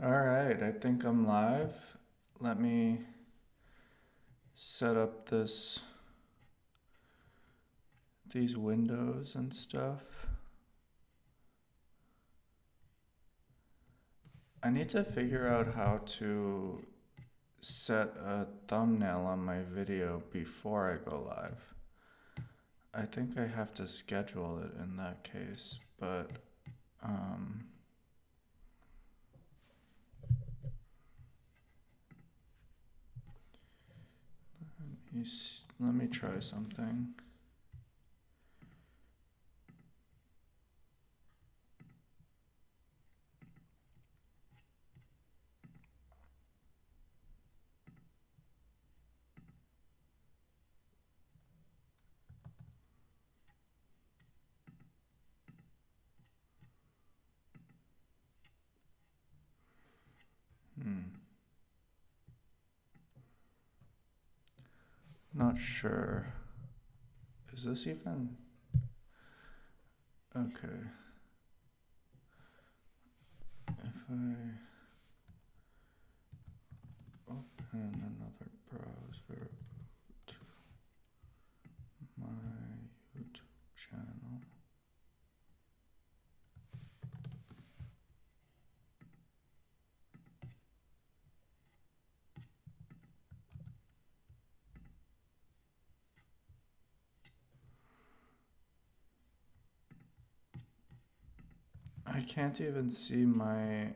All right, I think I'm live. Let me set up these windows and stuff. I need to figure out how to set a thumbnail on my video before I go live. I think I have to schedule it in that case, but um let me try something. Not sure. Is this even okay? If I open another browser to my YouTube channel. I can't even see my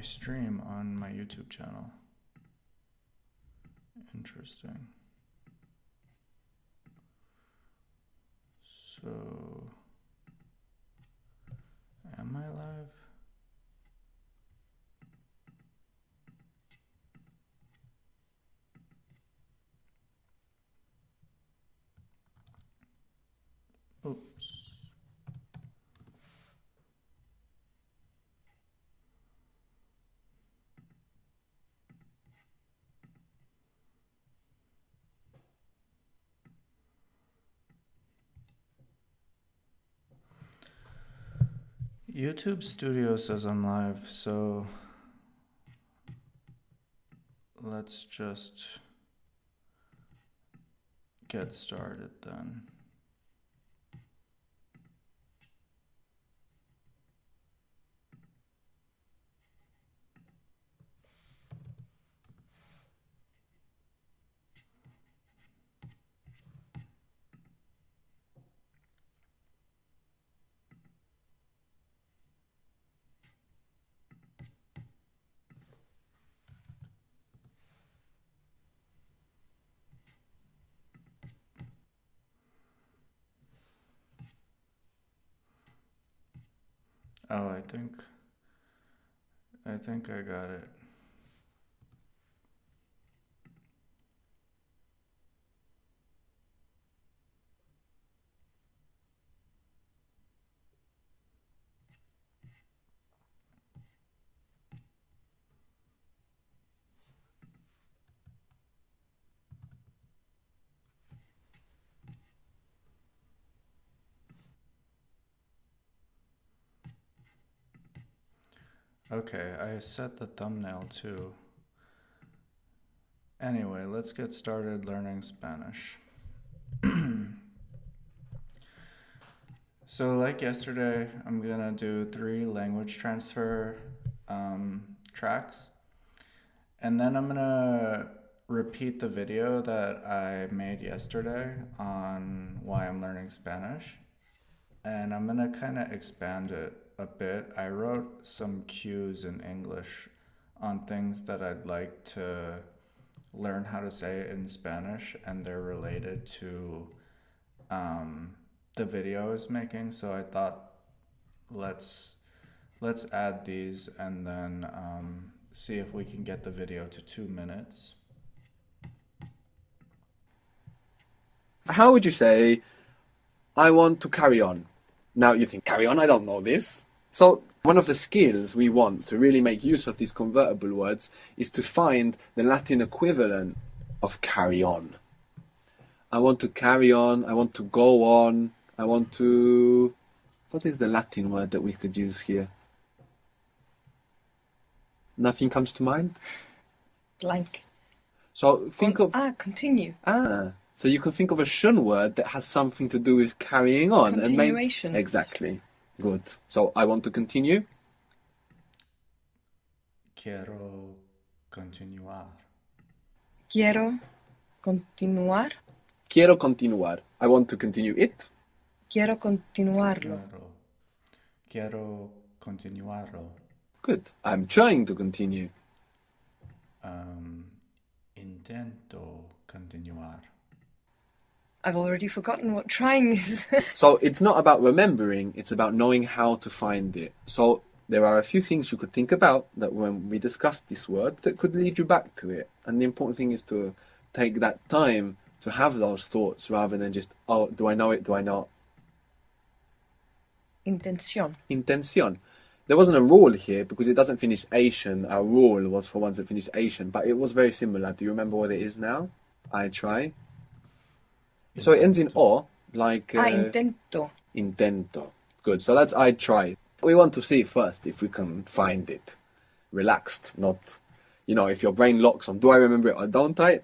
stream on my YouTube channel. Interesting. So, am I live? Oops. YouTube Studio says I'm live, so let's just get started then. Oh, I think I got it. Okay, I set the thumbnail too. Anyway, let's get started learning Spanish. So, like yesterday, I'm gonna do 3 language transfer tracks, and then I'm gonna repeat the video that I made yesterday on why I'm learning Spanish, and I'm gonna kind of expand it a bit. I wrote some cues in English on things that I'd like to learn how to say in Spanish, and they're related to the video I was making. So I thought let's add these and then see if we can get the video to 2 minutes. How would you say, I want to carry on? Now you think, carry on? I don't know this. So one of the skills we want to really make use of these convertible words is to find the Latin equivalent of carry on. I want to carry on, I want to go on, I want to... What is the Latin word that we could use here? Nothing comes to mind? Blank. So think of... Continue. So you can think of a shun word that has something to do with carrying on. Continuation. Exactly. Good. So I want to continue. Quiero continuar. Quiero continuar. Quiero continuar. I want to continue it. Quiero continuarlo. Quiero continuarlo. Good. I'm trying to continue. Intento continuar. I've already forgotten what trying is. So it's not about remembering, it's about knowing how to find it. So there are a few things you could think about that when we discussed this word that could lead you back to it. And the important thing is to take that time to have those thoughts rather than just, oh, do I know it? Do I not? Intención. Intención. There wasn't a rule here because it doesn't finish Asian. Our rule was for ones that finish Asian, but it was very similar. Do you remember what it is now? I try. So it ends in O, like... Intento. Intento. Good. So that's I try. We want to see first if we can find it. Relaxed, not... You know, if your brain locks on, do I remember it or don't I?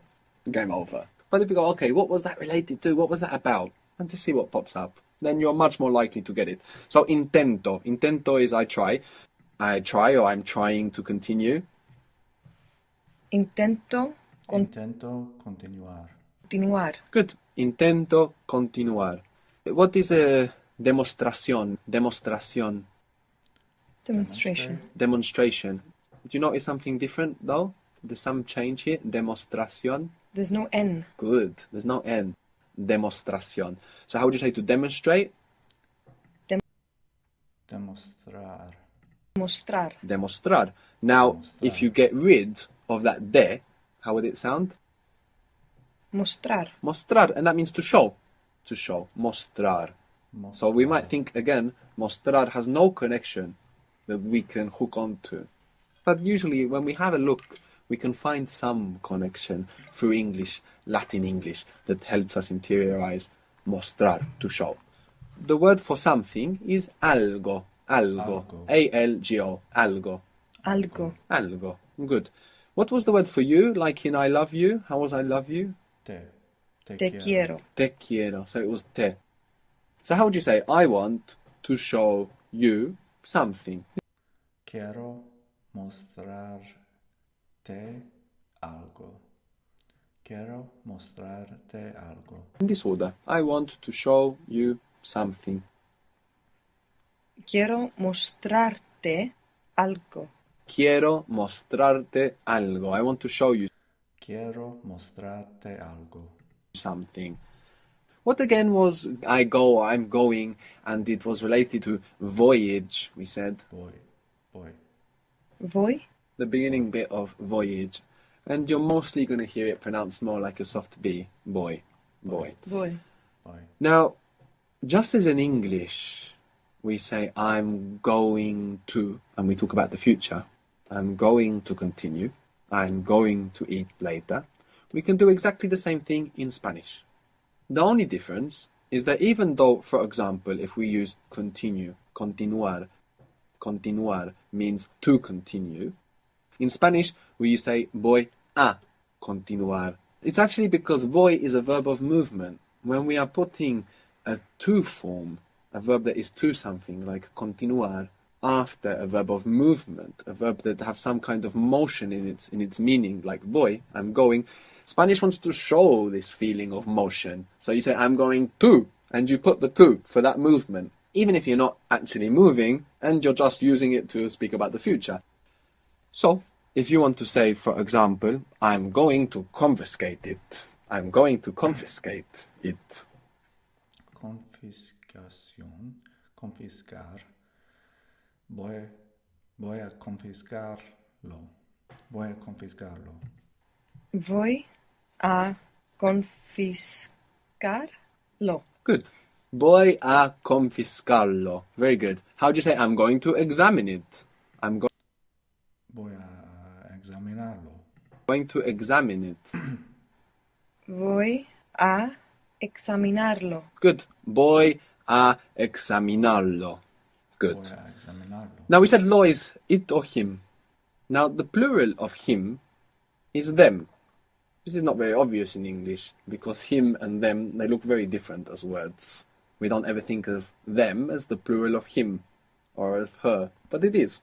Game over. But if you go, okay, what was that related to? What was that about? And just see what pops up. Then you're much more likely to get it. So intento. Intento is I try. I try or I'm trying to continue. Intento continuar. continuar. Good. Intento continuar. What is a demostración? Demostración. Demonstration. Demonstration. Do you notice something different though? There's some change here. Demostración. There's no N. Good. There's no N. Demostración. So how would you say to demonstrate? Demostrar. Mostrar. Demostrar. Now, Demostrar. if you get rid of that de, how would it sound? Mostrar. Mostrar. And that means to show. To show. Mostrar. So we might think again, mostrar has no connection that we can hook onto. But usually when we have a look, we can find some connection through English, Latin English, that helps us interiorize mostrar, to show. The word for something is algo. Algo. Algo. A-L-G-O. Algo. Algo. Algo. Good. What was the word for you, like in I love you? How was I love you? Te Te quiero. Te quiero. So it was te. So how would you say, I want to show you something? Quiero mostrarte algo. Quiero mostrarte algo. In this order. I want to show you something. Quiero mostrarte algo. Quiero mostrarte algo. I want to show you Quiero mostrarte algo. something. What again was I go, I'm going, and it was related to voyage, we said. Voy. Voy. The beginning bit of voyage. And you're mostly going to hear it pronounced more like a soft B. Boy. Boy. Voy. Now, just as in English, we say I'm going to, and we talk about the future. I'm going to continue. I'm going to eat later. We can do exactly the same thing in Spanish. The only difference is that even though, for example, if we use continue, continuar, continuar means to continue, in Spanish we say voy a continuar. It's actually because voy is a verb of movement. When we are putting a to form, a verb that is to something, like continuar, after a verb of movement, a verb that have some kind of motion in its meaning, like voy, I'm going, Spanish wants to show this feeling of motion. So you say, I'm going to, and you put the to for that movement, even if you're not actually moving, and you're just using it to speak about the future. So, if you want to say, for example, I'm going to confiscate it. I'm going to confiscate it. Confiscación. Confiscar. Voy a confiscarlo. Voy a confiscarlo. Voy a confiscarlo. Good. Voy a confiscarlo. Very good. How do you say I'm going to examine it? I'm Voy a examinarlo. going to examine it. Voy a examinarlo. Good. Voy a examinarlo. Good. Voy a examinarlo. Now we said lo is it or him. Now the plural of him is them. This is not very obvious in English because him and them, they look very different as words. We don't ever think of them as the plural of him or of her, but it is.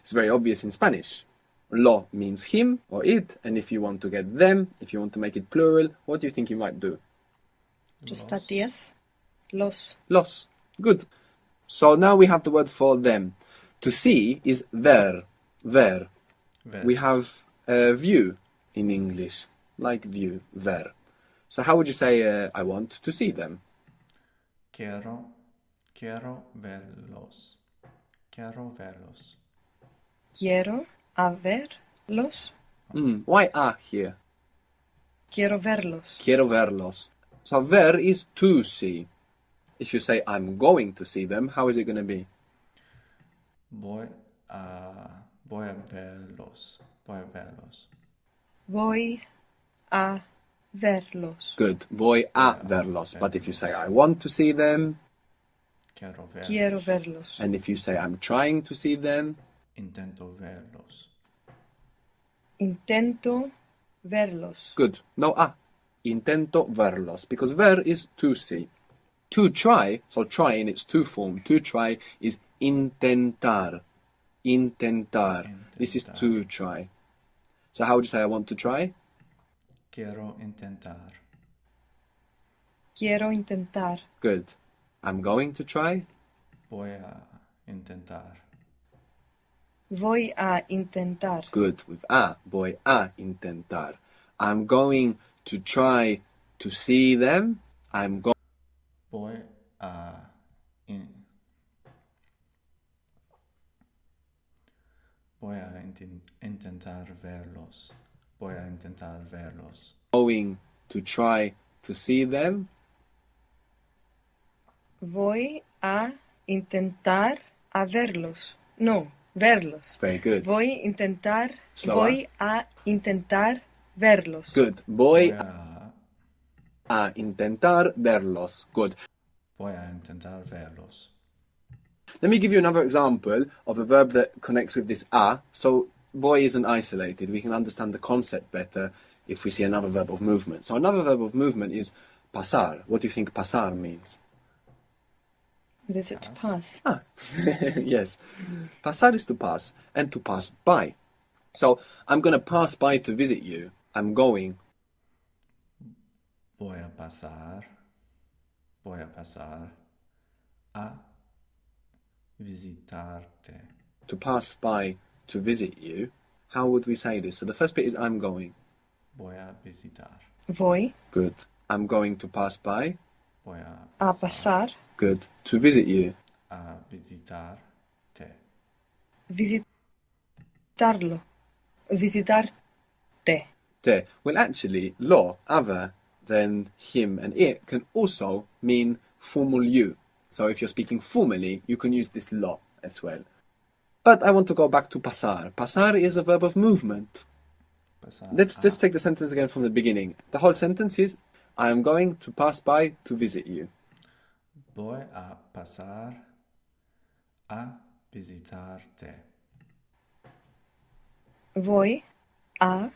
It's very obvious in Spanish. Lo means him or it, and if you want to get them, if you want to make it plural, what do you think you might do? Just Los. add the S. Los. Los. Good. So now we have the word for them. To see is ver. Ver. Ver. We have view in English, like view, ver. So how would you say I want to see them? Quiero verlos. Quiero verlos. Quiero a verlos. Why a here? Quiero verlos. Quiero verlos. So ver is to see. If you say I'm going to see them, how is it going to be? Voy a verlos. Voy a verlos. Voy a verlos. Good. Voy a verlos. But if you say I want to see them, Quiero verlos. Quiero verlos. and if you say I'm trying to see them, Intento verlos. Intento verlos. good. No a. Intento verlos. Because ver is to see. To try, so try in its two form. To try is intentar. Intentar. This is to try. So how would you say I want to try? Quiero intentar. Quiero intentar. Good. I'm going to try. Voy a intentar. Voy a intentar. Good. With a. Voy a intentar. I'm going to try to see them. I'm going. Voy a intentar verlos. Voy a intentar verlos. Going to try to see them. Voy a intentar a verlos. No, verlos. Very good. Voy a intentar. Slower. Voy a intentar verlos. Good. Voy Voy a intentar verlos. Good. a intentar verlos. Let me give you another example of a verb that connects with this a. So voy isn't isolated. We can understand the concept better if we see another verb of movement. So another verb of movement is pasar. What do you think pasar means? What is it to pass? Yes. Pasar is to pass and to pass by. So I'm going to pass by to visit you. I'm going. Voy a pasar a visitarte. To pass by to visit you. How would we say this? So the first bit is I'm going. Voy a visitar. Voy Good. I'm going to pass by. Voy a a pasar. Good. To visit you. a visitarte. Visitarlo. Visitarte. Te. Well, actually, lo, other than him and it, can also mean formal you. So if you're speaking formally, you can use this lo as well. But I want to go back to pasar. Pasar is a verb of movement. Pasar Let's a. take the sentence again from the beginning. The whole sentence is, I am going to pass by to visit you. Voy a pasar a visitarte. Voy a.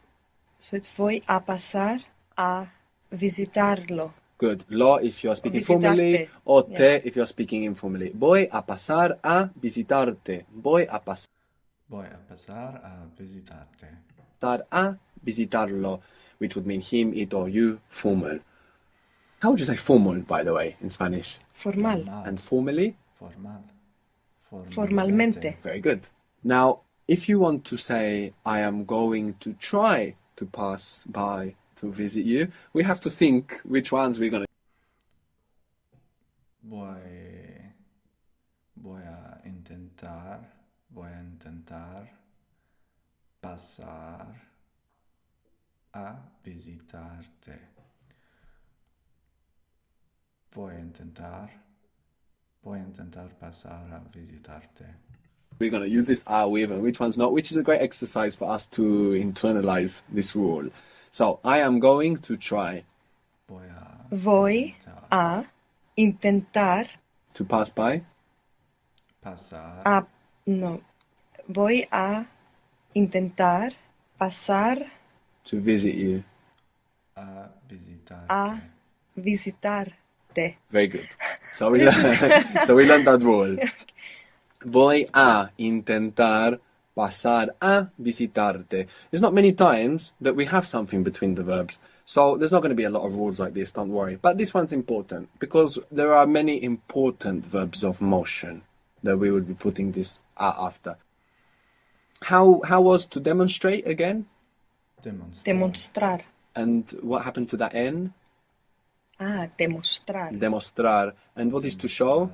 So it's voy a pasar a visitarlo. Good. Lo if you're speaking Visitarte. formally, or te Yeah. if you're speaking informally. Voy a pasar a visitarte. Voy a pasar Voy a pasar a visitarte. a visitarlo, which would mean him, it, or you, formal. How would you say formal, by the way, in Spanish? Formal. And formally? Formal. Formalmente. Very good. Now, if you want to say, I am going to try to pass by to visit you, we have to think which ones we're going to. Voy a intentar pasar a visitarte. Voy a intentar pasar a visitarte. We're going to use this are with and which one's not, which is a great exercise for us to internalize this rule. So, I am going to try Voy a Voy intentar a intentar To pass by. Pasar. No. Voy a intentar pasar To visit you. A visitarte. a visitarte. Very good. So we learned that rule. Voy a intentar pasar a visitarte. There's not many times that we have something between the verbs. So there's not going to be a lot of rules like this, don't worry. But this one's important because there are many important verbs of motion that we will be putting this a after. How was to demonstrate again? Demonstra. Demostrar. And what happened to that N? Demostrar. Demostrar. And what is to show?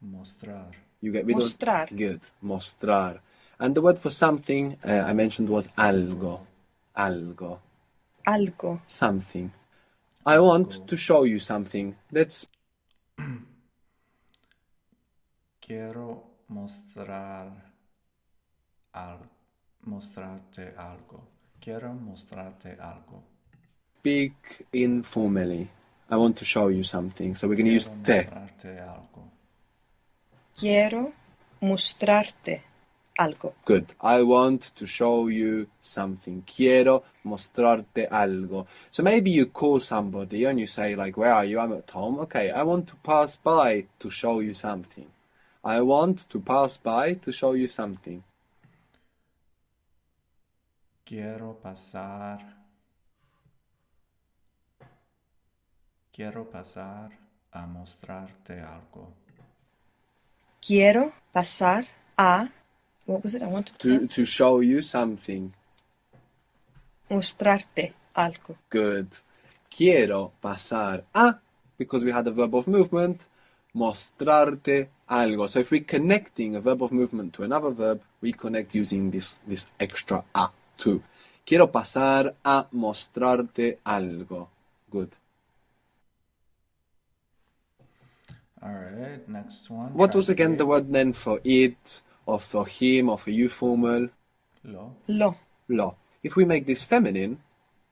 Mostrar. You get rid Mostrar. of... Good. Mostrar. And the word for something I mentioned was algo. Algo. Algo. Something. I want to show you something. Let's... Quiero mostrarte algo. Quiero mostrarte algo. speak informally. I want to show you something. So we're going to use Quiero te. mostrarte algo. Quiero mostrarte algo. Good. I want to show you something. Quiero mostrarte algo. So maybe you call somebody and you say like, where are you? I'm at home. Okay, I want to pass by to show you something. I want to pass by to show you something. Quiero pasar a mostrarte algo. Quiero pasar a... What was it? I wanted To show you something. mostrarte algo. Good. Quiero pasar a, because we had a verb of movement, mostrarte algo. So if we're connecting a verb of movement to another verb, we connect using this extra a to. Quiero pasar a mostrarte algo. Good. All right, next one. What was again the Translate. word then for it, or for him, or for you formal? Lo. Lo. If we make this feminine,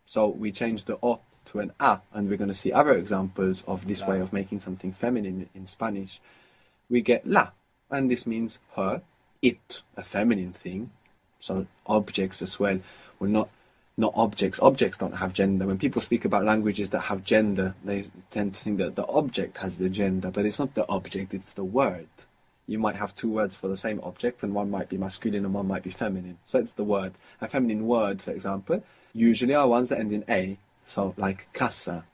so we change the o to an a, and we're going to see other examples of this way of making something feminine in Spanish, we get la, and this means her, it, a feminine thing. So objects as well. Well, not objects. Objects don't have gender. When people speak about languages that have gender, they tend to think that the object has the gender, but it's not the object, it's the word. You might have two words for the same object, and one might be masculine and one might be feminine. So it's the word. A feminine word, for example, usually are ones that end in a. So like casa,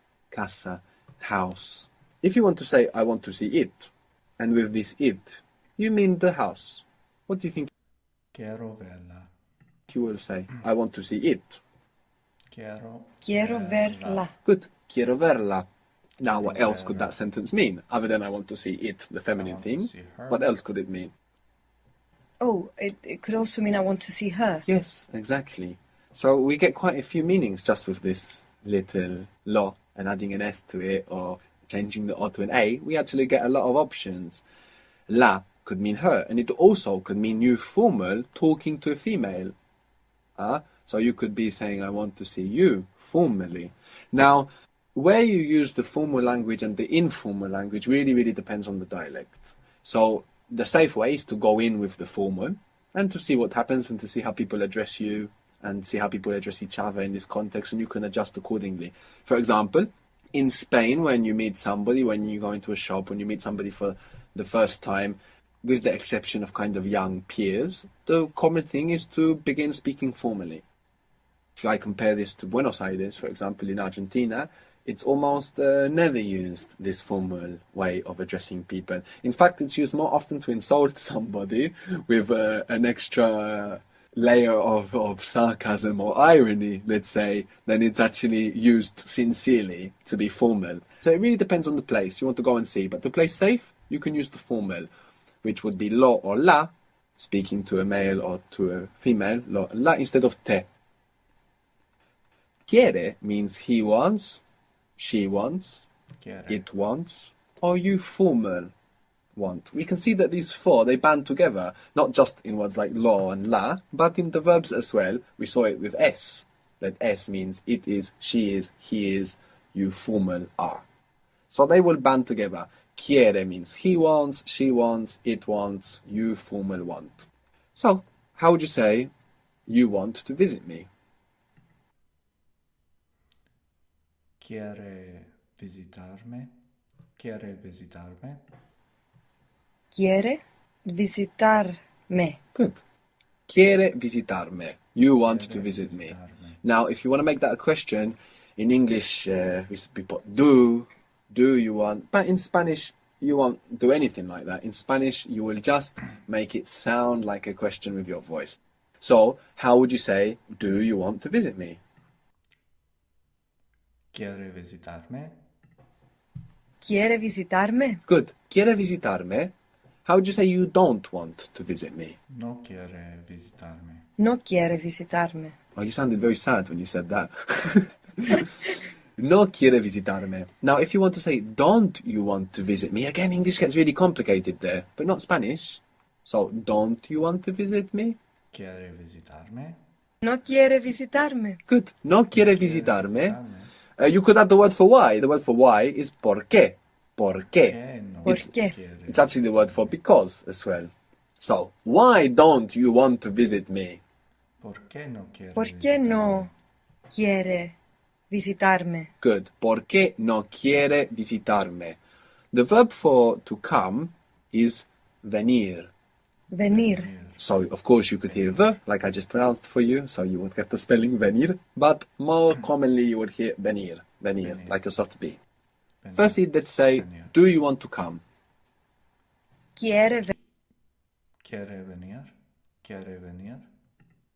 house. If you want to say, I want to see it, and with this it, you mean the house. What do you think Quiero verla. you will say? I want to see it. Quiero verla. Good. Quiero verla. Now, what else could Verla. that sentence mean? Other than I want to see it, the feminine want to thing. see her. What else could it mean? Oh, it could also mean I want to see her. Yes, exactly. So we get quite a few meanings just with this little lo and adding an s to it or changing the o to an a. We actually get a lot of options. La could mean her, and it also could mean you formal talking to a female. So you could be saying, I want to see you formally. Now, where you use the formal language and the informal language really depends on the dialect. So the safe way is to go in with the formal and to see what happens and to see how people address you and see how people address each other in this context, and you can adjust accordingly. For example, in Spain, when you meet somebody, when you go into a shop, when you meet somebody for the first time, with the exception of kind of young peers, the common thing is to begin speaking formally. If I compare this to Buenos Aires, for example, in Argentina, it's almost never used, this formal way of addressing people. In fact, it's used more often to insult somebody with an extra layer of sarcasm or irony, let's say, than it's actually used sincerely to be formal. So it really depends on the place. You want to go and see. But to play safe, you can use the formal, which would be lo or la, speaking to a male or to a female, lo, la, instead of te. Quiere means he wants, she wants, Quiere. it wants, or you formal want. We can see that these four, they band together, not just in words like lo and la, but in the verbs as well. We saw it with s, that s means it is, she is, he is, you formal are. So they will band together. Quiere means he wants, she wants, it wants, you formal want. So, how would you say you want to visit me? Quiere visitarme. Quiere visitarme. Quiere visitarme. Good. Quiere visitarme. You want to Quiere visit me. visitarme. Now, if you want to make that a question, in English, we put do you want, but in Spanish, you won't do anything like that. In Spanish, you will just make it sound like a question with your voice. So, how would you say, do you want to visit me? Quiere visitarme. Quiere visitarme. Good. Quiere visitarme. How would you say you don't want to visit me? No quiere visitarme. No quiere visitarme. Oh, you sounded very sad when you said that. No quiere visitarme. Now, if you want to say, don't you want to visit me? Again, English gets really complicated there, but not Spanish. So, don't you want to visit me? Quiere visitarme. No quiere visitarme. Good. No quiere Quiere visitarme. You could add the word for why. The word for why is por qué. Por qué. Que no ¿Por qué? quiere. It's actually the word for because as well. So, why don't you want to visit me? ¿Por qué no quiere ¿Por qué visitarme? no quiere visitarme? Good. ¿Por qué no quiere visitarme? The verb for to come is venir. Venir. So, of course, you could hear the, like I just pronounced for you, so you would get the spelling venir. But more commonly, you would hear venir. Venir, Venir. like a soft B. Venir. Firstly, let's say, Venir. do you want to come? Quiere Quiere venir. Quiere venir.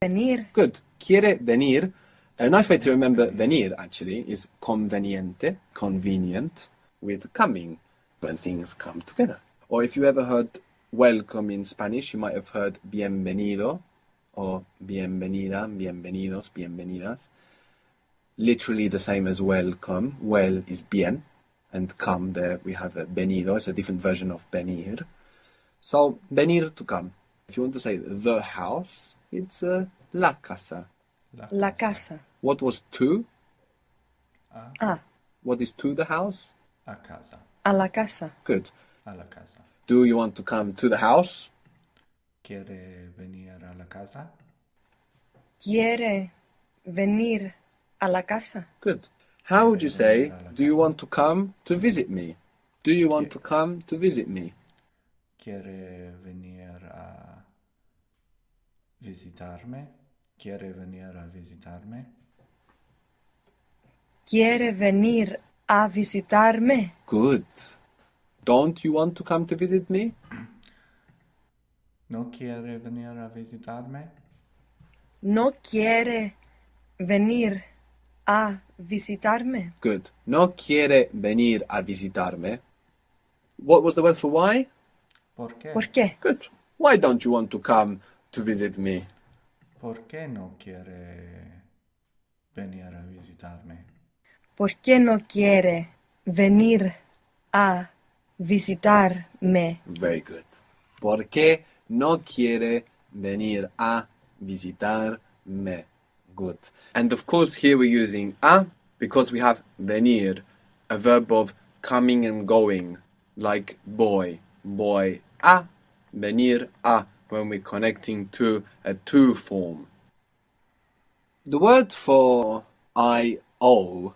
venir. Good. Quiere venir. A nice way to remember venir, actually, is conveniente, convenient, with coming, when things come together. Or if you ever heard welcome in Spanish, you might have heard bienvenido, or bienvenida, bienvenidos, bienvenidas. Literally the same as welcome. Well is bien, and come there we have a venido. It's a different version of venir. So, venir to come. If you want to say the house, it's la casa. La casa. What was to? Ah, What is to the house? A casa. a la casa. Good. A la casa. Do you want to come to the house? ¿Quiere venir a la casa? Quiere venir a la casa. Good. How would you say, venir a la do you casa? want to come to visit me? Do you want Qui- to come to visit me? ¿Quiere venir a visitarme? ¿Quiere venir a visitarme? Quiere venir a visitarme. Good. Don't you want to come to visit me? ¿No quiere venir a visitarme? No quiere venir a visitarme. Good. No quiere venir a visitarme. What was the word for why? ¿Por qué? ¿Por qué? Good. Why don't you want to come to visit me? ¿Por qué no quiere venir a visitarme? ¿Por qué no quiere venir a visitarme? Very good. ¿Por qué no quiere venir a visitarme? Good. And of course, here we're using a because we have venir, a verb of coming and going, like boy, boy, a, venir a, when we're connecting to a to form. The word for I owe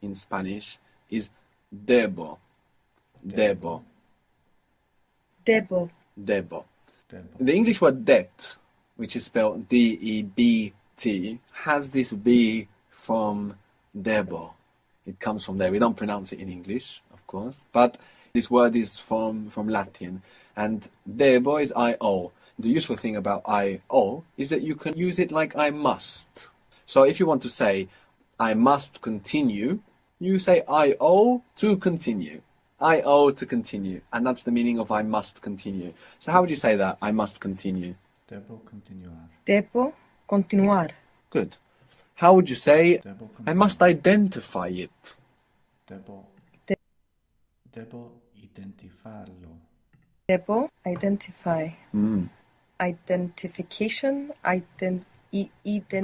in Spanish is debo. Debo. Debo. Debo. Debo. The English word debt, which is spelled D-E-B-T, has this B from debo. It comes from there. We don't pronounce it in English, of course, but this word is from Latin. And debo is I owe. The useful thing about I owe is that you can use it like I must. So if you want to say, I must continue, you say I owe to continue. I owe to continue. And that's the meaning of I must continue. So how would you say that? I must continue. Debo continuar. Debo continuar. Good. How would you say Debo I continuar. must identify it? Debo. De- Debo identificarlo. Debo identify. Mm, Identification.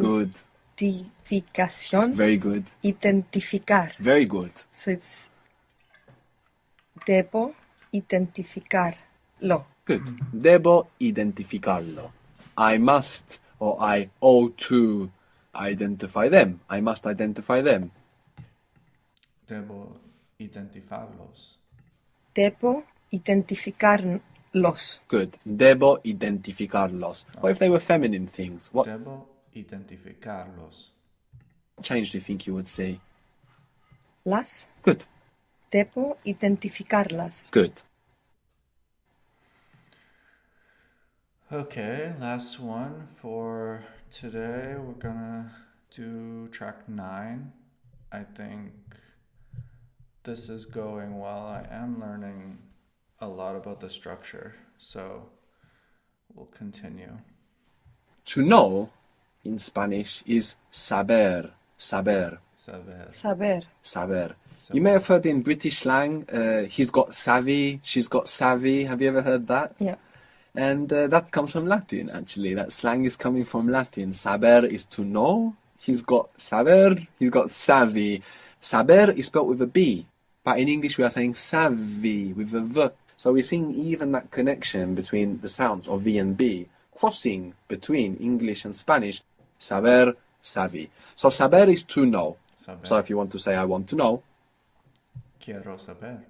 good. Identificación. Very good. Identificar. Very good. So it's Debo identificarlo. Good. Debo identificarlo. I must or I owe to identify them. I must identify them. Debo identificarlos. Debo identificarlos. Good. Debo identificarlos. What if they were feminine things? What Debo identificarlos. change do you think you would say? Las. Good. Debo identificarlas. Good. Okay, last one for today. We're gonna do track 9. I think this is going well. I am learning a lot about the structure, so we'll continue. To know in Spanish is saber. Saber. Saber. Saber. Saber. You may have heard in British slang, he's got savvy, she's got savvy. Have you ever heard that? Yeah. And that comes from Latin, actually. That slang is coming from Latin. Saber is to know. He's got saber, he's got savvy. Saber is spelled with a B. But in English, we are saying savvy with a V. So we're seeing even that connection between the sounds of V and B, crossing between English and Spanish. Saber, savvy. So saber is to know. Saber. So if you want to say, I want to know, Quiero saber.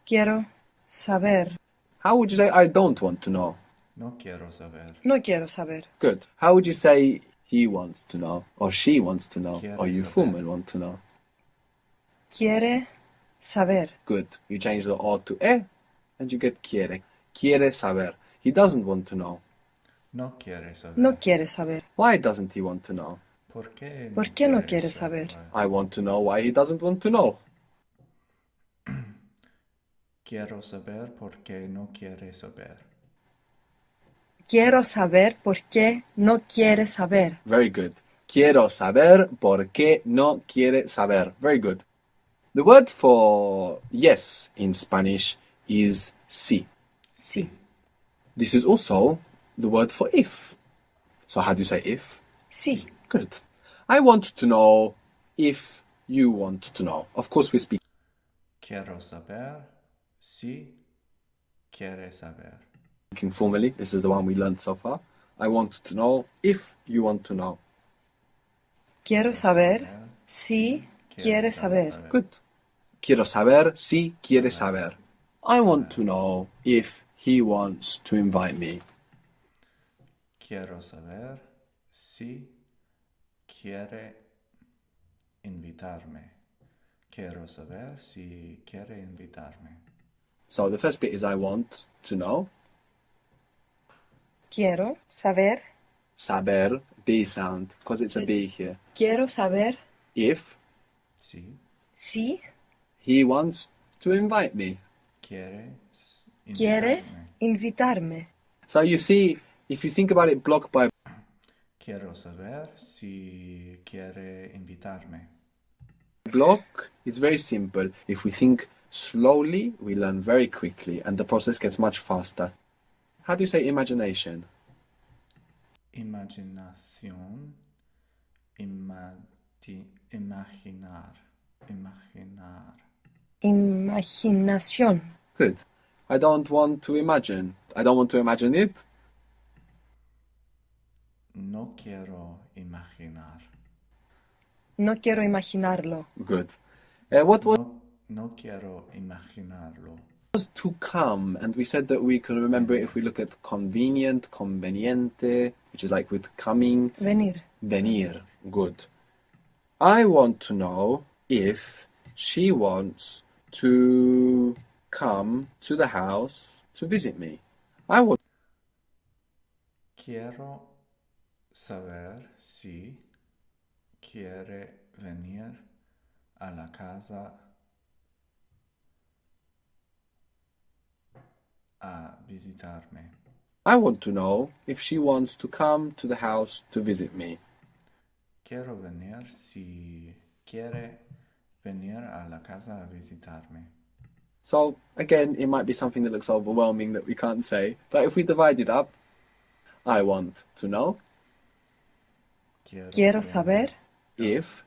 Quiero saber. how would you say, I don't want to know? No quiero saber. No quiero saber. Good. How would you say, he wants to know, or she wants to know, Quiere or you saber. woman want to know? Quiere saber. Good. You change the O to E, and you get quiere. Quiere saber. He doesn't want to know. No quiere saber. No quiere saber. Why doesn't he want to know? ¿Por qué ¿Por qué no quiere saber? I want to know why he doesn't want to know. Quiero saber por qué no quiere saber. Quiero saber por qué no quiere saber. Very good. Quiero saber por qué no quiere saber. Very good. The word for yes in Spanish is sí. Sí. This is also the word for if. So how do you say if? Sí. Good. I want to know if you want to know. Of course we speak. Quiero saber si quiere saber. Speaking formally, this is the one we learned so far. I want to know if you want to know. Quiero saber si quiere saber. Good. Quiero saber si quiere saber. I want to know if he wants to invite me. Quiero saber si quiere invitarme. Quiero saber si quiere invitarme. So the first bit is I want to know. Quiero saber. Saber, B sound, because it's a B here. Quiero saber If Si si he wants to invite me. quiere quiere invitarme. invitarme. So you see, if you think about it block by Quiero saber si quiere invitarme. block, it's very simple. If we think slowly, we learn very quickly, and the process gets much faster. How do you say imagination? Imaginación. Imaginar. Imaginar. Imaginación. Good. I don't want to imagine. I don't want to imagine it. No quiero imaginar. No quiero imaginarlo. Good. What was No quiero imaginarlo. to come? And we said that we can remember it if we look at convenient, conveniente, which is like with coming. Venir. Venir. Good. I want to know if she wants to come to the house to visit me. I want. Quiero saber si quiere venir a la casa a visitarme. I want to know if she wants to come to the house to visit me. Quiero venir si quiere venir a la casa a visitarme. So, again, it might be something that looks overwhelming that we can't say, but if we divide it up, I want to know Quiero saber if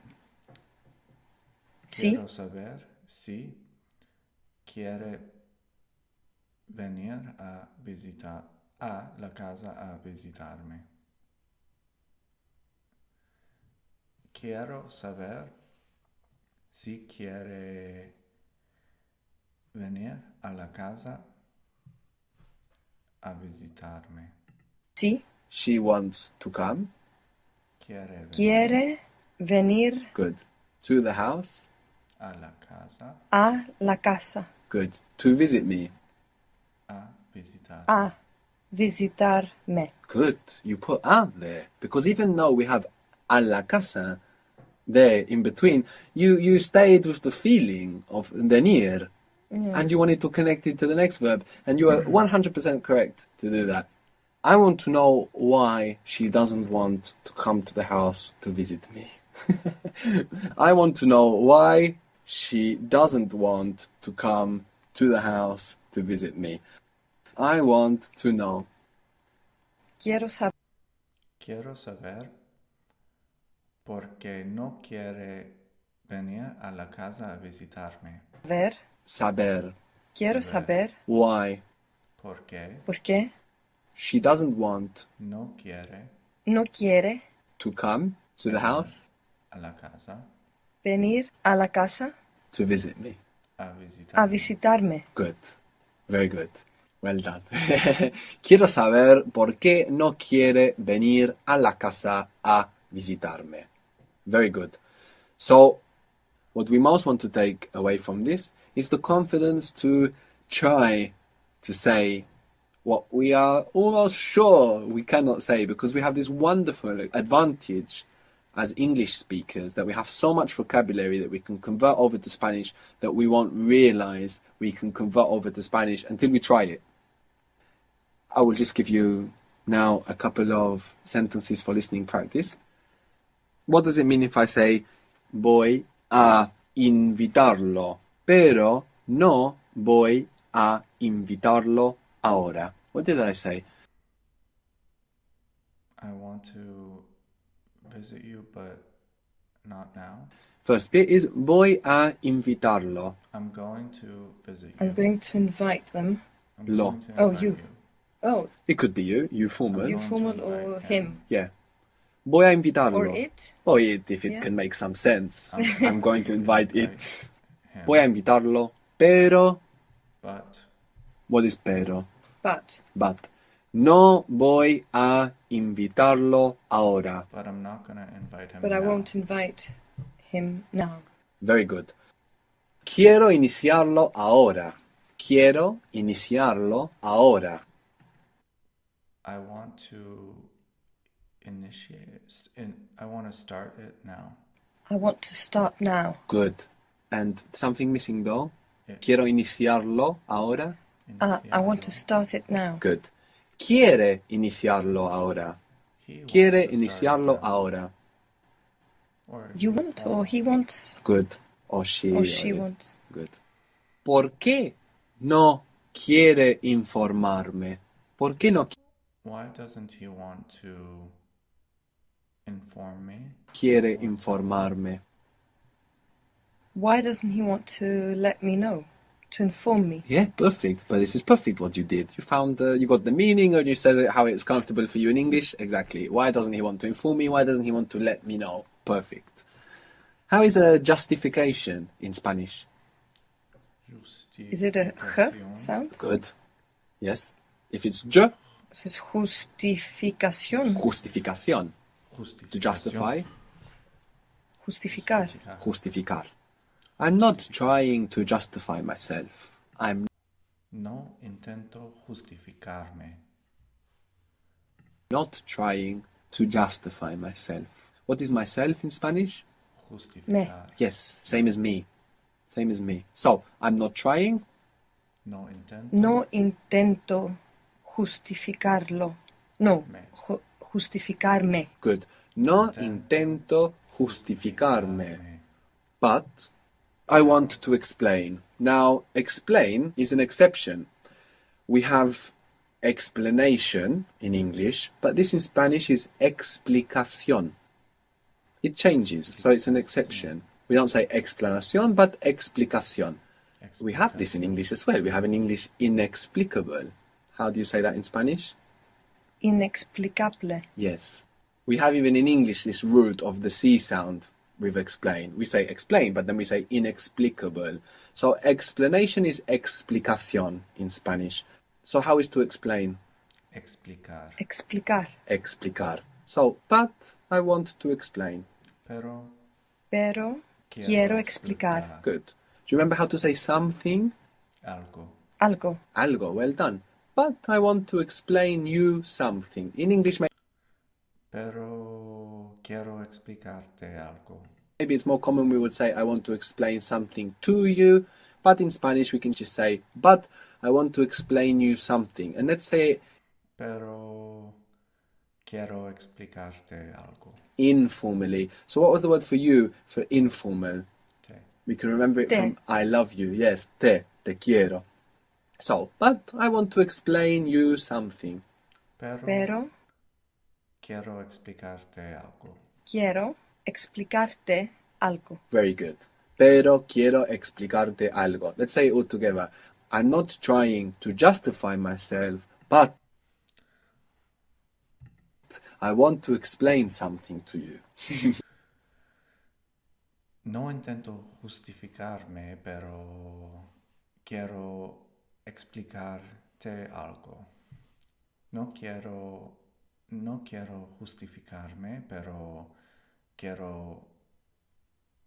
si Quiero saber si quiere venir a visitar a la casa a visitarme. Quiero saber si quiere venir a la casa a visitarme. Sí, She wants to come. quiere venir Good. To the house. A la casa a la casa Good. To visit me. a visitar. a visitarme. Good. You put a there. Because even though we have a la casa there in between, you stayed with the feeling of venir and you wanted to connect it to the next verb. And you are 100% correct to do that. I want to know why she doesn't want to come to the house to visit me. I want to know why she doesn't want to come to the house to visit me. I want to know. Quiero saber Quiero saber por qué no quiere venir a la casa a visitarme. Saber. Quiero saber Why ¿Por qué por qué she doesn't want no quiere no quiere to come to the house a la casa venir a la casa to visit me. a a visitarme? visitarme. Good. Very good. Well done. Quiero saber por qué no quiere venir a la casa a visitarme. Very good. So, what we most want to take away from this is the confidence to try to say what we are almost sure we cannot say, because we have this wonderful advantage as English speakers that we have so much vocabulary that we can convert over to Spanish that we won't realize we can convert over to Spanish until we try it. I will just give you now a couple of sentences for listening practice. What does it mean if I say voy a invitarlo, pero no voy a invitarlo ahora? What did I say? I want to visit you, but not now. First bit is voy a invitarlo. I'm going to visit you. I'm going to invite them. I'm Lo. going to Oh, invite you. Oh, It could be you formal. I'm you going to formal invite or him. him Yeah. Voy a invitarlo. or it. Or it, if it Yeah. can make some sense. I'm I'm going to invite it. him. Voy a invitarlo, pero... But What is pero? But But. No voy a invitarlo ahora. I'm not gonna invite him. but I now. won't invite him now. Very good. Quiero iniciarlo ahora. Quiero iniciarlo ahora. I want to initiate. I want to start it now. I want to start now. Good. And something missing though? Yeah. Quiero iniciarlo ahora. I want to start it now. Good. Quiere iniciarlo ahora. He wants Quiere to start it iniciarlo now. ahora. Or You want or he wants Good. Or she. or she it. wants. Good. ¿Por qué no quiere informarme? ¿Por qué no Why doesn't he want to inform me? quiere informarme? Why doesn't he want to let me know? To inform me? Yeah, perfect. But this is perfect what you did. You found, you got the meaning, or you said it how it's comfortable for you in English. Exactly. Why doesn't he want to inform me? Why doesn't he want to let me know? Perfect. How is a justification in Spanish? Is it a h sound? Good. Yes. If it's je, So it's justificación. justificación. To justify, Justificar. justificar. I'm not trying to justify myself. I'm No intento justificarme. not trying to justify myself. What is myself in Spanish? Justificar. Yes, same as me. Same as me. So, I'm not trying. No intento. No intento justificarlo. No, Me. justificarme. Good. No Intento intento justificarme. But I want to explain. Now, explain is an exception. We have explanation in English, but this in Spanish is explicación. It changes, so it's an exception. We don't say explanación, but explicación. We have this in English as well. We have in English inexplicable. How do you say that in Spanish? Inexplicable. Yes. We have even in English this root of the C sound we've explained. We say explain, but then we say inexplicable. So explanation is explicación in Spanish. So how is to explain? Explicar. Explicar. Explicar. So, but I want to explain. Pero Pero quiero explicar. Good. Do you remember how to say something? algo. Algo. Algo. Well done. But I want to explain you something. In English, Pero quiero explicarte algo. maybe it's more common we would say, I want to explain something to you. But in Spanish, we can just say, but I want to explain you something. And let's say Pero quiero explicarte algo. informally. So what was the word for you for informal? Te. We can remember it Te. from I love you. Yes, te quiero. So, but I want to explain you something. Pero quiero explicarte algo. quiero explicarte algo. Very good. Pero quiero explicarte algo. Let's say it all together. I'm not trying to justify myself, but I want to explain something to you. No intento justificarme, pero quiero explicarte algo. No quiero justificarme, pero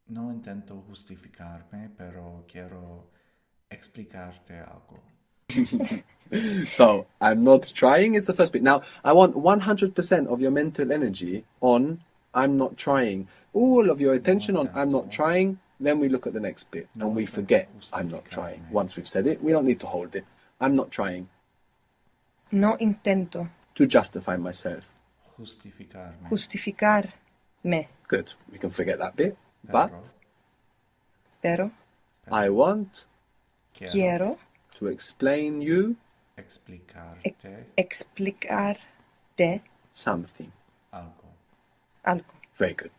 no intento justificarme, pero quiero explicarte algo. So, I'm not trying is the first bit. Now, I want 100% of your mental energy on I'm not trying. All of your attention on I'm not trying. Then we look at the next bit and we forget I'm not trying. Once we've said it, we don't need to hold it. I'm not trying No intento to justify myself. Justificarme. justificarme. Good. We can forget that bit. Pero But Pero I want quiero to explain you explicarte explicarte something. algo. algo. Very good.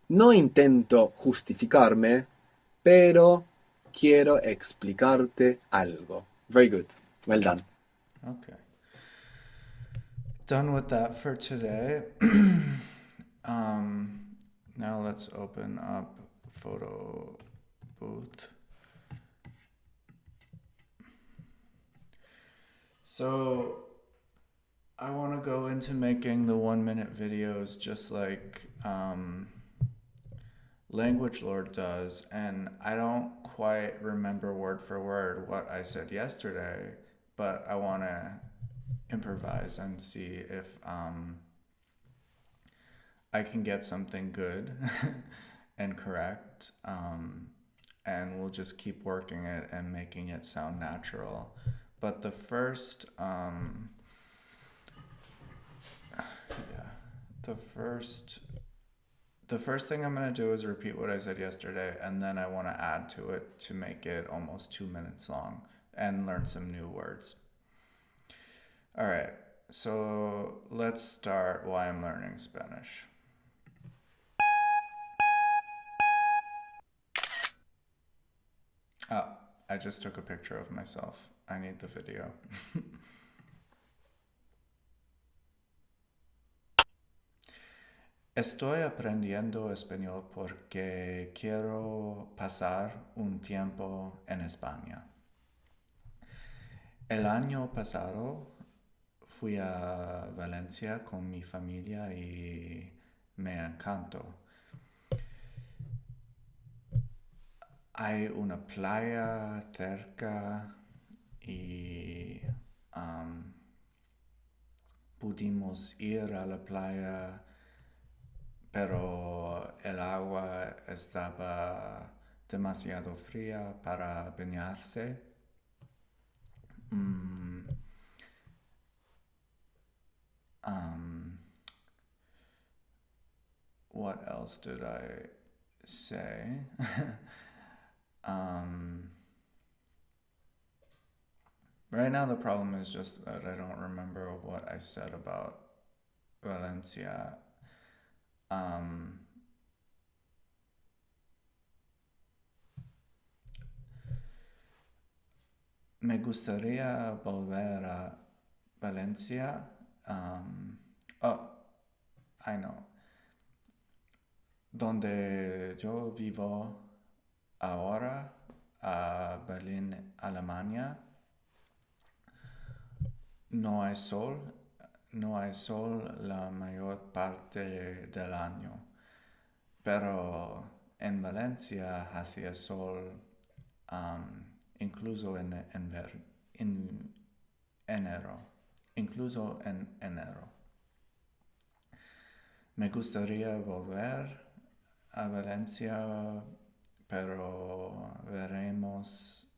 No intento justificarme, pero quiero explicarte algo. Very good. Well done. Okay. Done with that for today. Now let's open up Photo Booth. So I want to go into making the 1-minute videos just like Language Lord does, and I don't quite remember word for word what I said yesterday, but I want to improvise and see if I can get something good and correct, and we'll just keep working it and making it sound natural. But the first the first thing I'm going to do is repeat what I said yesterday, and then I want to add to it to make it almost 2 minutes long and learn some new words. All right, so let's start why I'm learning Spanish. Oh, I just took a picture of myself. I need the video. Estoy aprendiendo español porque quiero pasar un tiempo en España. El año pasado fui a Valencia con mi familia y me encantó. Hay una playa cerca y pudimos ir a la playa, pero el agua estaba demasiado fría para bañarse. What else did I say? Right now the problem is just that I don't remember what I said about Valencia. Me gustaría volver a Valencia. Oh, I know. Donde yo vivo ahora, a Berlín, Alemania, no hay sol. No hay sol la mayor parte del año. Pero en Valencia hacía sol incluso en enero. Incluso en enero. Me gustaría volver a Valencia, pero veremos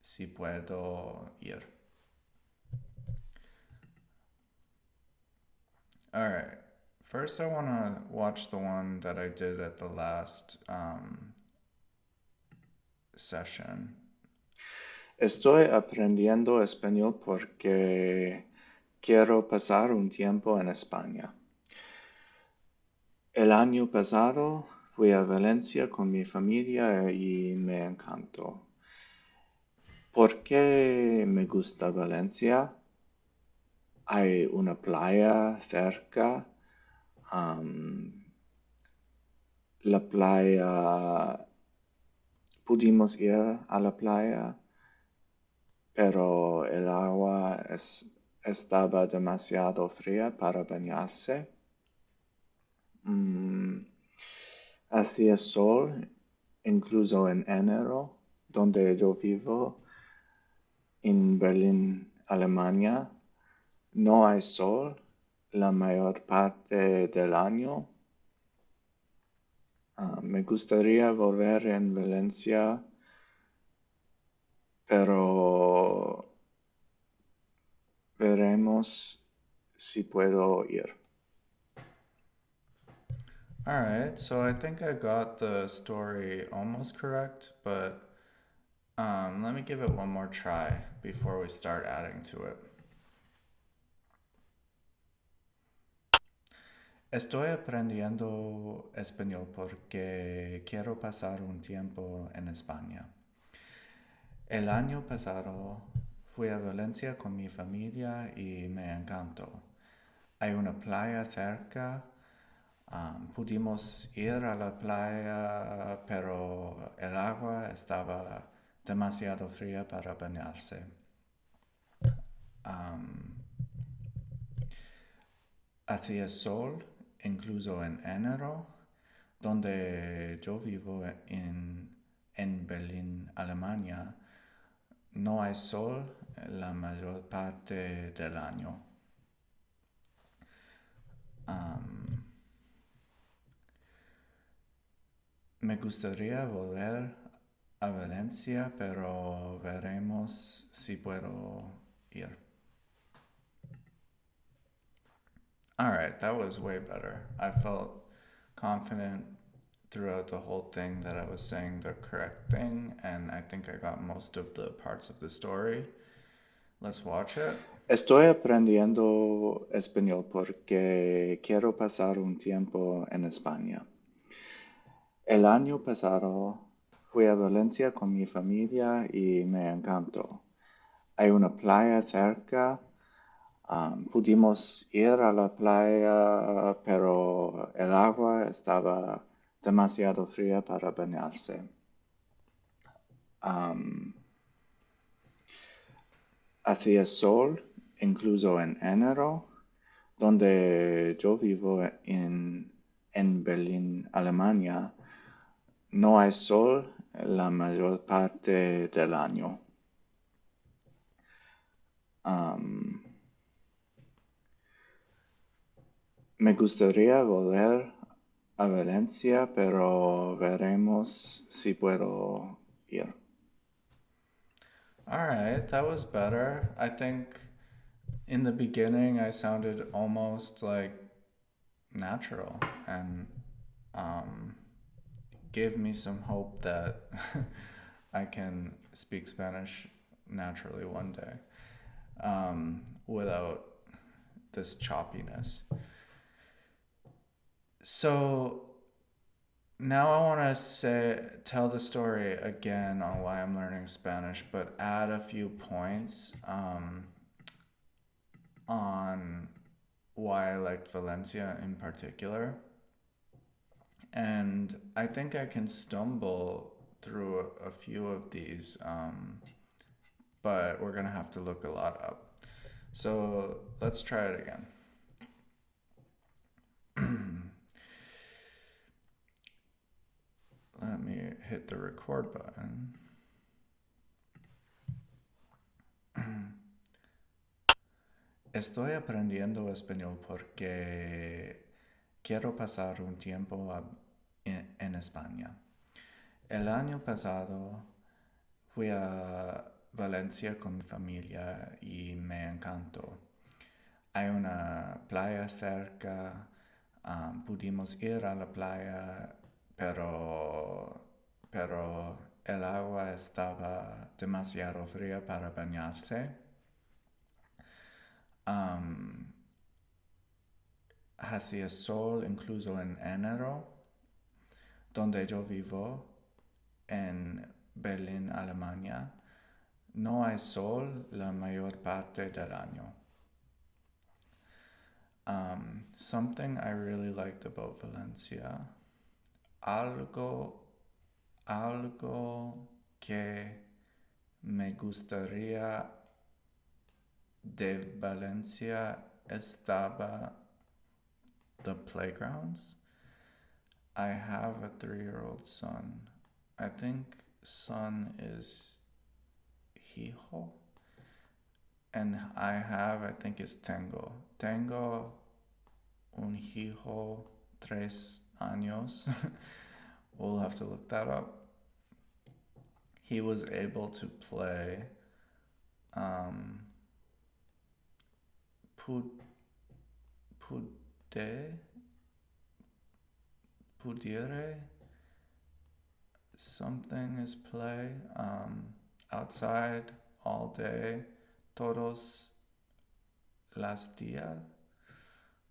si puedo ir. Alright, first I want to watch the one that I did at the last session. Estoy aprendiendo español porque quiero pasar un tiempo en España. El año pasado fui a Valencia con mi familia y me encantó. ¿Por qué me gusta Valencia? Hay una playa cerca. La playa, pudimos ir a la playa, pero el agua estaba demasiado fría para bañarse. Hacía sol, incluso en enero, donde yo vivo, en Berlín, Alemania. No hay sol la mayor parte del año. Me gustaría volver en Valencia, pero veremos si puedo ir. Alright, so I think I got the story almost correct, but let me give it one more try before we start adding to it. Estoy aprendiendo español porque quiero pasar un tiempo en España. El año pasado fui a Valencia con mi familia y me encantó. Hay una playa cerca. Pudimos ir a la playa, pero el agua estaba demasiado fría para bañarse. Hacía sol, incluso en enero, donde yo vivo en Berlín, Alemania. No hay sol la mayor parte del año. Me gustaría volver a Valencia, pero veremos si puedo ir. Alright, that was way better. I felt confident throughout the whole thing that I was saying the correct thing, and I think I got most of the parts of the story. Let's watch it. Estoy aprendiendo español porque quiero pasar un tiempo en España. El año pasado fui a Valencia con mi familia y me encantó. Hay una playa cerca. Pudimos ir a la playa, pero el agua estaba demasiado fría para bañarse. Hacía sol, incluso en enero, donde yo vivo en Berlín, Alemania. No hay sol la mayor parte del año. Me gustaría volver a Valencia, pero veremos si puedo ir. Alright, that was better. I think in the beginning I sounded almost like natural and gave me some hope that I can speak Spanish naturally one day without this choppiness. So Now I want to tell the story again on why I'm learning Spanish, but add a few points on why I liked Valencia in particular. And I think I can stumble through a few of these, but we're gonna have to look a lot up. So let's try it again. Let me hit the record button. Estoy aprendiendo español porque quiero pasar un tiempo en España. El año pasado fui a Valencia con mi familia y me encantó. Hay una playa cerca, pudimos ir a la playa, pero el agua estaba demasiado fría para bañarse. Hacía sol incluso en enero, donde yo vivo, en Berlín, Alemania. No hay sol la mayor parte del año. Something I really liked about Valencia, algo que me gustaría de Valencia estaba the playgrounds. I have a 3-year-old son. I think son is hijo. And I think is tengo. Tengo un hijo 3 años. We'll have to look that up. He was able to play pudere, something is play, outside all day, todos las días,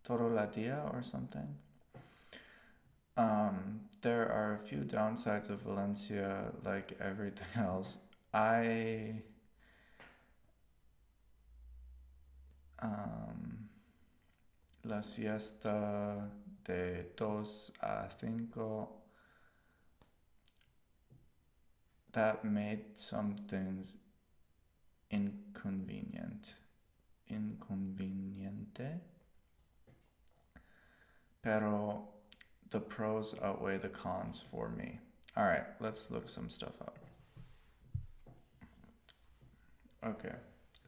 todo la día or something. There are a few downsides of Valencia, like everything else. La siesta de 2 a 5, that made some things inconveniente, pero the pros outweigh the cons for me. All right, let's look some stuff up. Okay,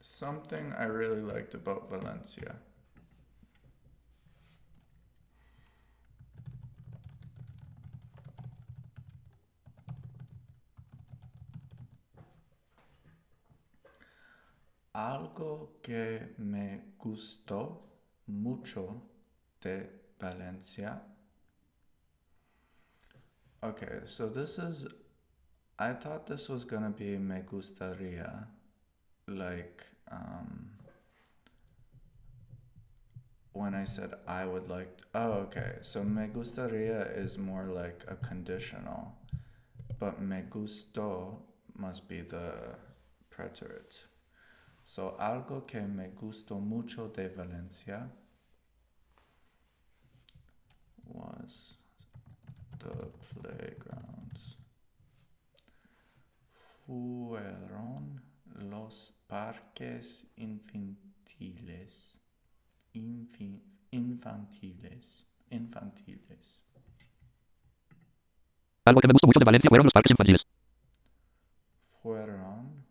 something I really liked about Valencia. Algo que me gustó mucho de Valencia. Okay, so I thought this was gonna be me gustaría, like, when I said I would like, okay, so me gustaría is more like a conditional, but me gustó must be the preterite. So algo que me gustó mucho de Valencia was the playgrounds. Fueron los parques infantiles. Algo que me gustó mucho de Valencia fueron los parques infantiles. Fueron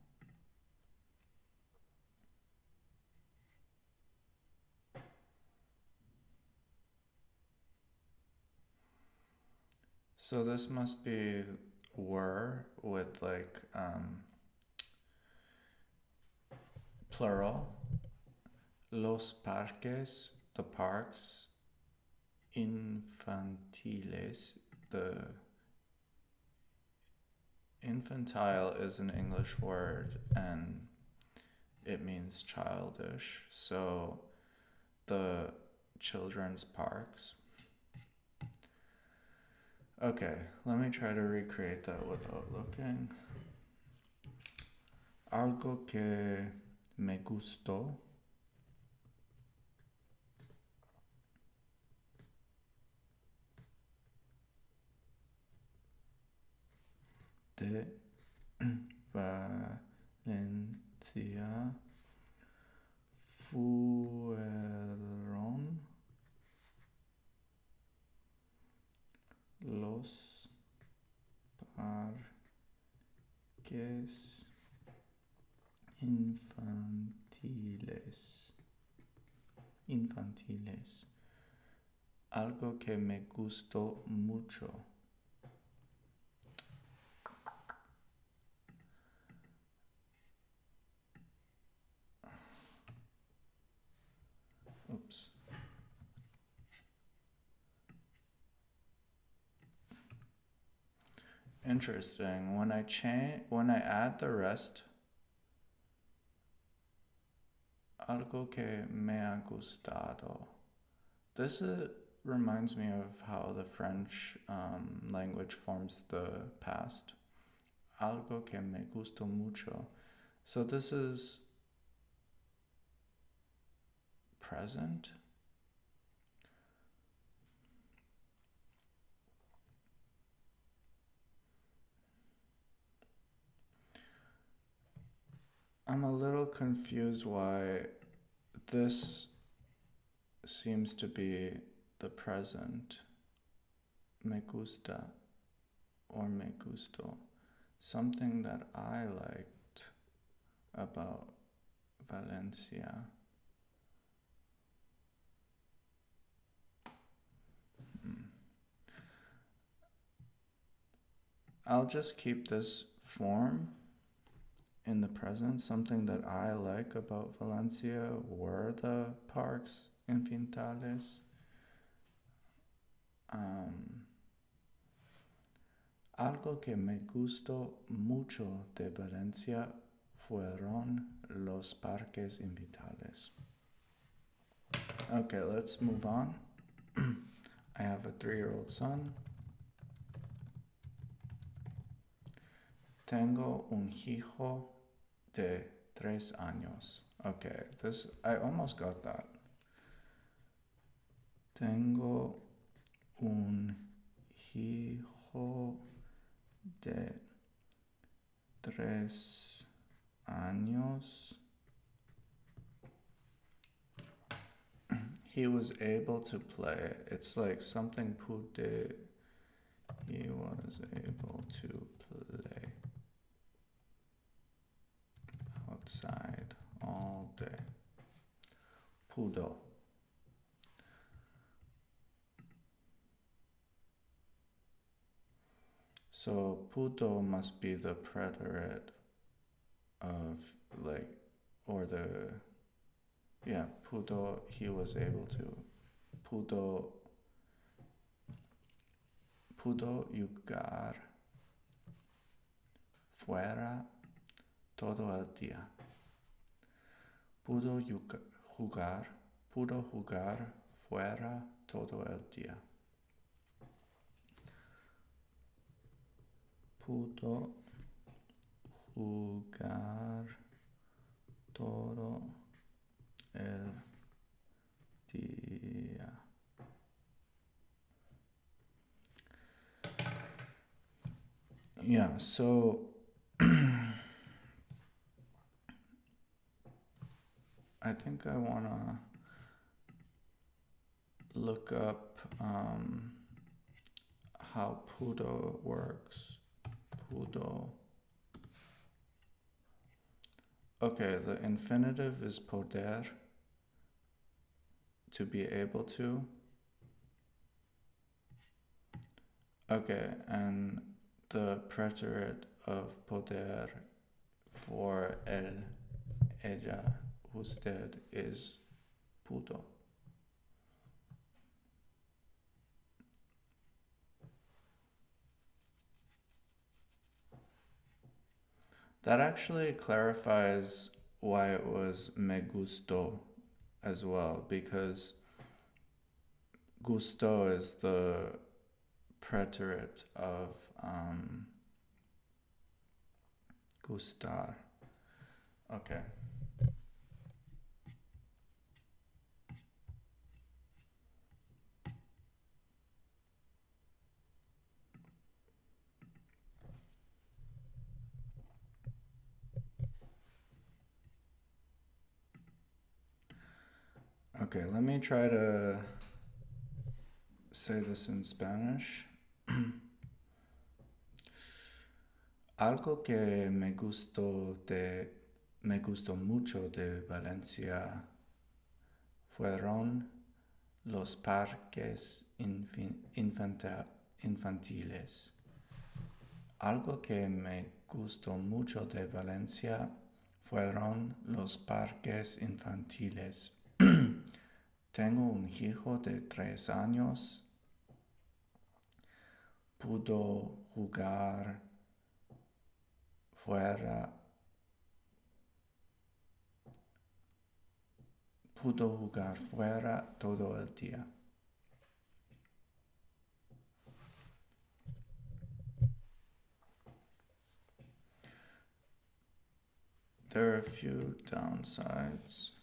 So this must be were with like plural. Los parques, the parks. Infantiles, the infantile is an English word and it means childish. So the children's parks. Okay, let me try to recreate that without looking. Algo que me gustó de Valencia fueron los parques infantiles. Algo que me gustó mucho. Oops. Interesting. When I add the rest, algo que me ha gustado. This reminds me of how the French language forms the past. Algo que me gustó mucho. So this is present. I'm a little confused why this seems to be the present. Me gusta or me gusto. Something that I liked about Valencia. I'll just keep this form in the present. Something that I like about Valencia were the parks infantales. Algo que me gustó mucho de Valencia fueron los parques infantales. Okay, let's move on. I have a 3-year-old son. Tengo un hijo de 3 años. Okay, I almost got that. Tengo un hijo de 3 años. He was able to play. It's like something pude. He was able to play outside all day. Pudo. So pudo must be the preterite of like, or the, yeah, pudo, he was able to. Pudo jugar fuera todo el día. Pudo jugar fuera todo el día. Pudo jugar todo el día. Yeah, so I think I want to look up how pudo works. Pudo. Okay, the infinitive is poder, to be able to. Okay, and the preterite of poder for él, ella, usted is pudo. That actually clarifies why it was me gustó as well, because gusto is the preterite of gustar. Okay. Okay, let me try to say this in Spanish. Algo que me gustó mucho de Valencia fueron los parques infantiles. Algo que me gustó mucho de Valencia fueron los parques infantiles. Tengo un hijo de 3 años. Pudo jugar fuera todo el día. There are a few downsides.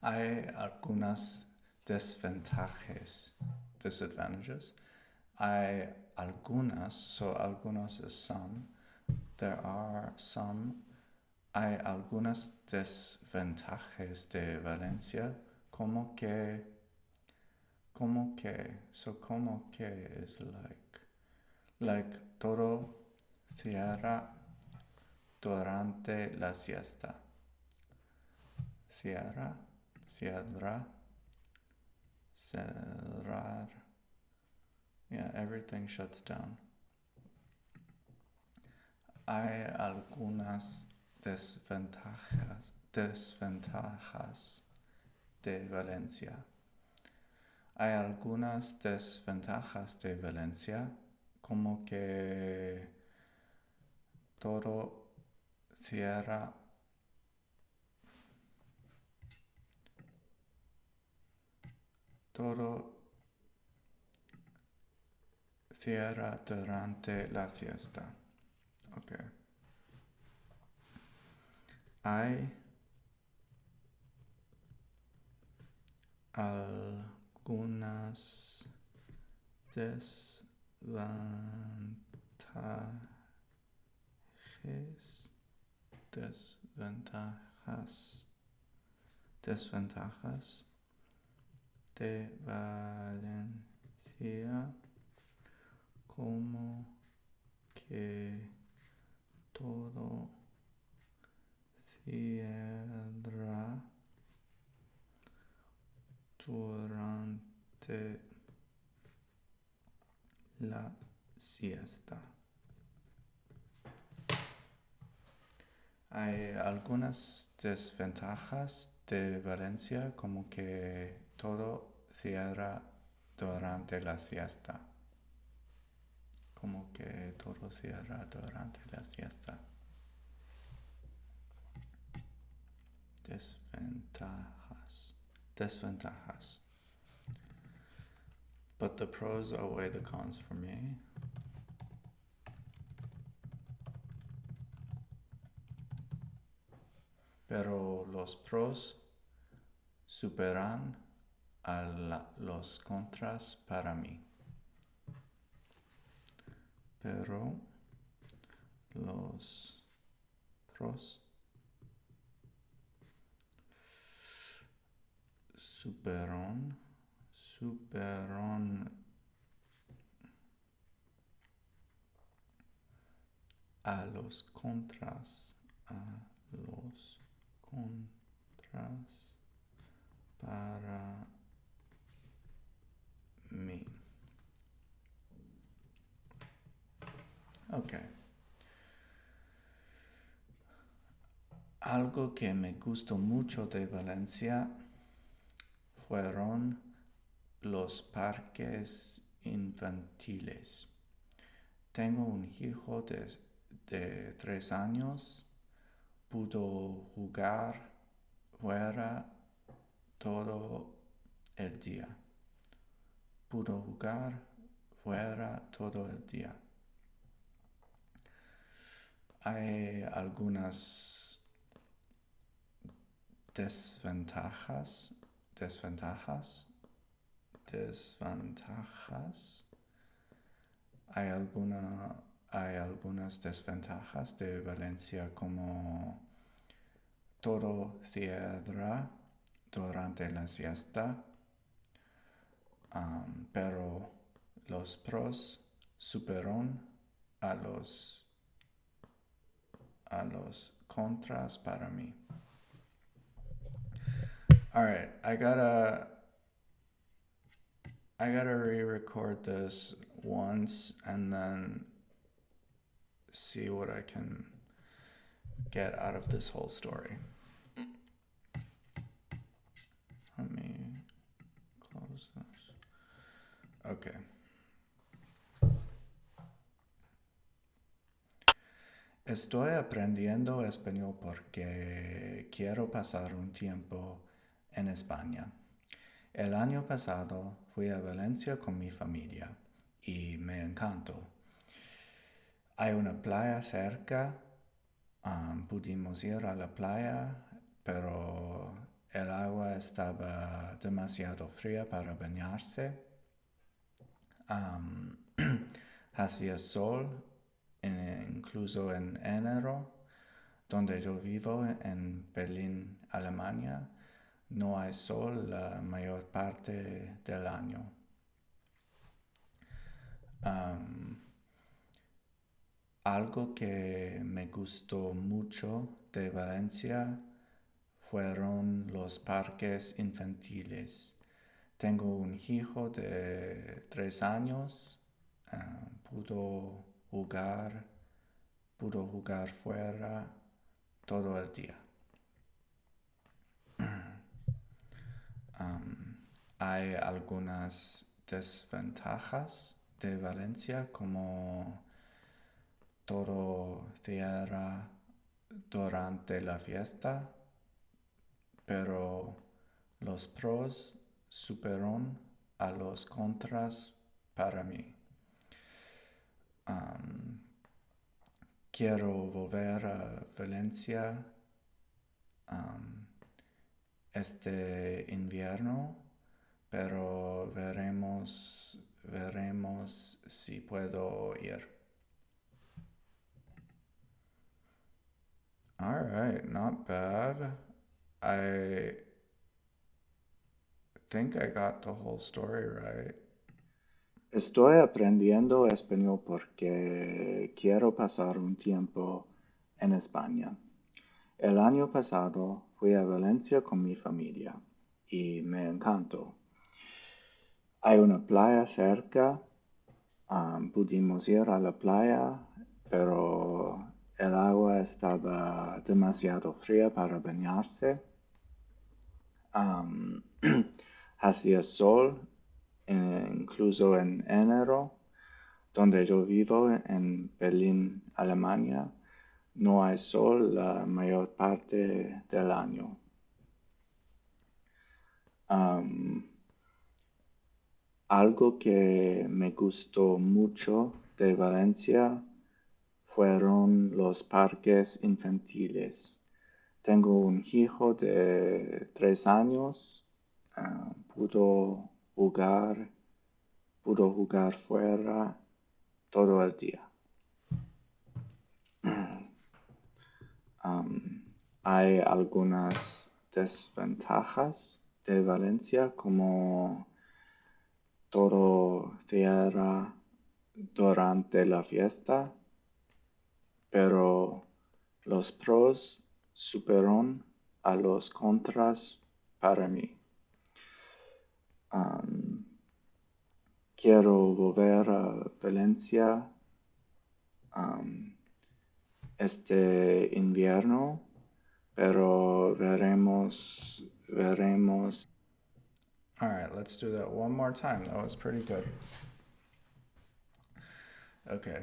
Hay algunas disadvantages. Hay algunas, so algunas is some. There are some. Hay algunas desventajas de Valencia, como que, so como que is like todo cierra durante la siesta. Cerrar. Yeah, everything shuts down. Hay algunas desventajas de Valencia. Hay algunas desventajas de Valencia, como que todo cierra durante la siesta. Okay. Hay algunas desventajas de Valencia, como que todo cierra durante la siesta. Hay algunas desventajas de Valencia, como que todo cierra durante la siesta. Como que todo cierra durante la siesta. Desventajas. But the pros outweigh the cons for me. Pero los pros superan a los contras para mí. Pero los pros superan a los contras para mí. Ok. Algo que me gustó mucho de Valencia fueron los parques infantiles. Tengo un hijo de 3 años. Pudo jugar fuera todo el día. Pudo jugar fuera todo el día. Hay algunas desventajas. Hay algunas desventajas de Valencia, como todo cierra durante la siesta, pero los pros superan a los contras para mí. Alright, I gotta re-record this once and then see what I can get out of this whole story. Let me close this. Okay. Estoy aprendiendo español porque quiero pasar un tiempo en España. El año pasado fui a Valencia con mi familia y me encantó. Hay una playa cerca, pudimos ir a la playa, pero el agua estaba demasiado fría para bañarse. Hacía sol, incluso en enero. Donde yo vivo, en Berlín, Alemania, no hay sol la mayor parte del año. Algo que me gustó mucho de Valencia fueron los parques infantiles. Tengo un hijo de 3 años, pudo jugar fuera todo el día. Hay algunas desventajas de Valencia, como todo cierra durante la fiesta, pero los pros superan a los contras para mí. Quiero volver a Valencia este invierno, pero veremos si puedo ir. All right, not bad. I think I got the whole story right. Estoy aprendiendo español porque quiero pasar un tiempo en España. El año pasado fui a Valencia con mi familia y me encantó. Hay una playa cerca, pudimos ir a la playa, pero el agua estaba demasiado fría para bañarse. Hacía sol, incluso en enero. Donde yo vivo, en Berlín, Alemania, no hay sol la mayor parte del año. Algo que me gustó mucho de Valencia fueron los parques infantiles. Tengo un hijo de 3 años, pudo jugar fuera todo el día. Hay algunas desventajas de Valencia, como todo cierra durante la fiesta, pero los pros superan a los contras para mí. Quiero volver a Valencia um, este invierno, pero veremos. All right, let's do that one more time. That was pretty good. Okay.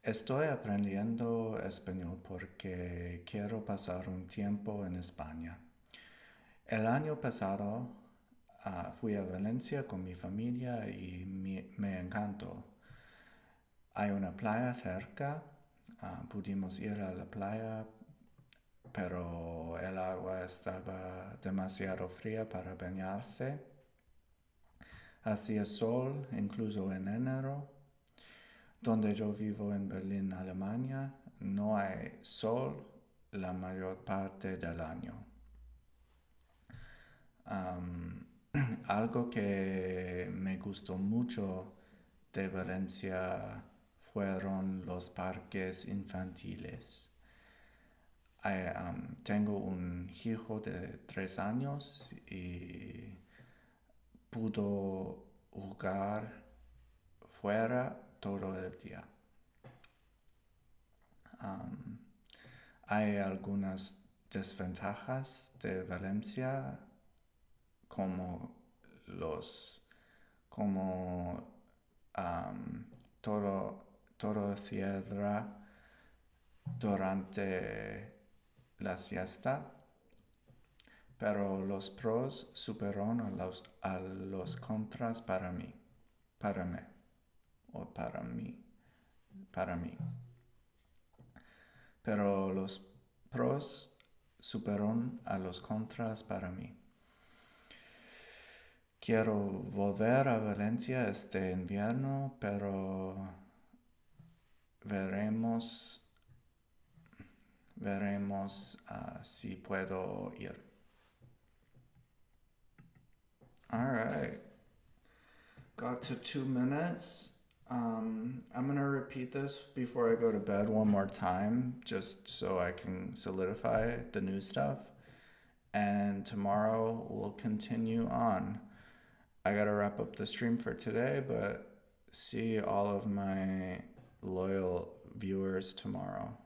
Estoy aprendiendo español porque quiero pasar un tiempo en España. El año pasado fui a Valencia con mi familia y me encantó. Hay una playa cerca, pudimos ir a la playa, pero el agua estaba demasiado fría para bañarse. Hacía sol incluso en enero. Donde yo vivo en Berlín, Alemania, no hay sol la mayor parte del año. Algo que me gustó mucho de Valencia fueron los parques infantiles. Tengo un hijo de 3 años y pudo jugar fuera todo el día. Hay algunas desventajas de Valencia como todo cierra durante la siesta, pero los pros superan a los contras para mí. Pero los pros superan a los contras para mí. Quiero volver a Valencia este invierno, pero veremos si puedo ir. All right. Got to 2 minutes. I'm going to repeat this before I go to bed one more time, just so I can solidify the new stuff. And tomorrow we'll continue on. I got to wrap up the stream for today, but see all of my loyal viewers tomorrow.